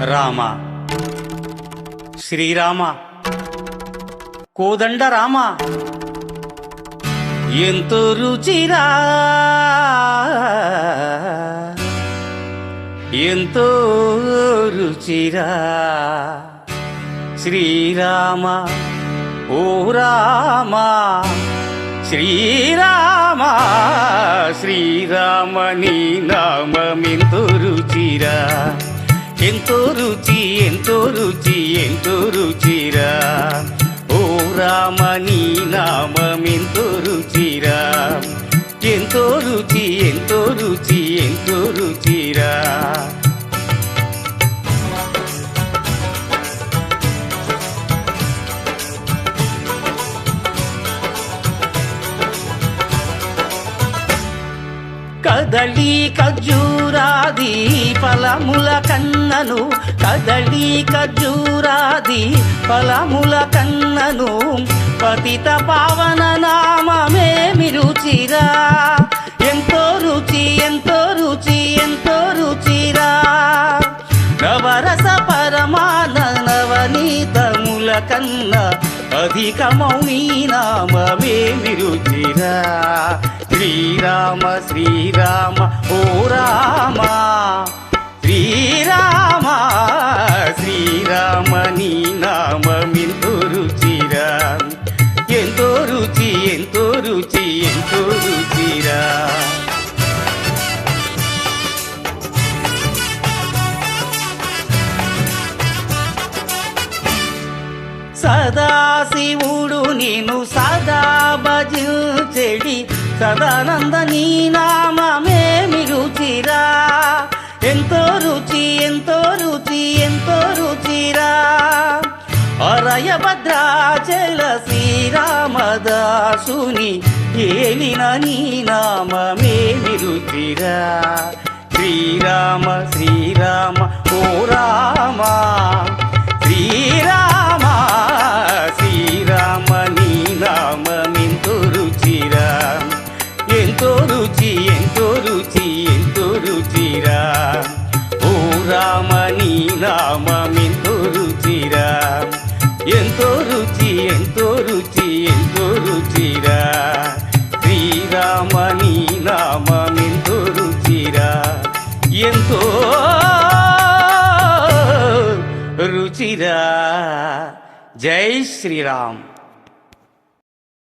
రామ శ్రీరామ కోదండ రామ ఎంతో రుచిరా ఎంతో రుచిరా శ్రీరామ ఓ రామ శ్రీరామ శ్రీరామ నీ నామమెంతో రుచిరా ఎంతో రుచి ఎంతో రుచి ఎంతో రుచిరా ఓ రామ నీ నామమెంతో రుచిరా ఎంతో రుచి ఎంతో రుచి ఎంతో రుచిరా కదళీ ఖర్జూరాది ఫలముల కన్నను కదళీ ఖర్జూరాది ఫలముల కన్నను పతిత పావన నామమేమి రుచిరా ఎంతో రుచి ఎంతో రుచి ఎంతో రుచిరా నవరస పరమాన నవనీతముల కన్న అధికమౌ నీ నామమేమి రుచిరా శ్రీరామ శ్రీరామ ఓ రామ శ్రీరామ శ్రీరామ నీ నామమెంతో రుచిరా ఎంతో రుచి ఎంతో రుచి ఎంతో రుచిరా సదాశివుడు నేను సదా భజించెడి సదానంద నీ నామమేమి రుచిరా ఎంతో రుచి ఎంతో రుచి ఎంతో రుచిరా అరయ భద్రాచల శ్రీరామదాసుని ఏలిన నీ నామమేమి రుచిరా శ్రీరామ శ్రీరామ ఓ రామ శ్రీరామ శ్రీరామ నీ నామమెంతో రుచిరా ఎంతో రుచి ఎంతో రుచి ఎంతో రుచిరా ఓ రామ నీ నామమెంతో రుచిరా ఎంతో రుచి ఎంతో రుచి ఎంతో రుచిరా శ్రీరామ నీ నామమెంతో రుచిరా ఎంతో రుచిరా జై శ్రీరామ్.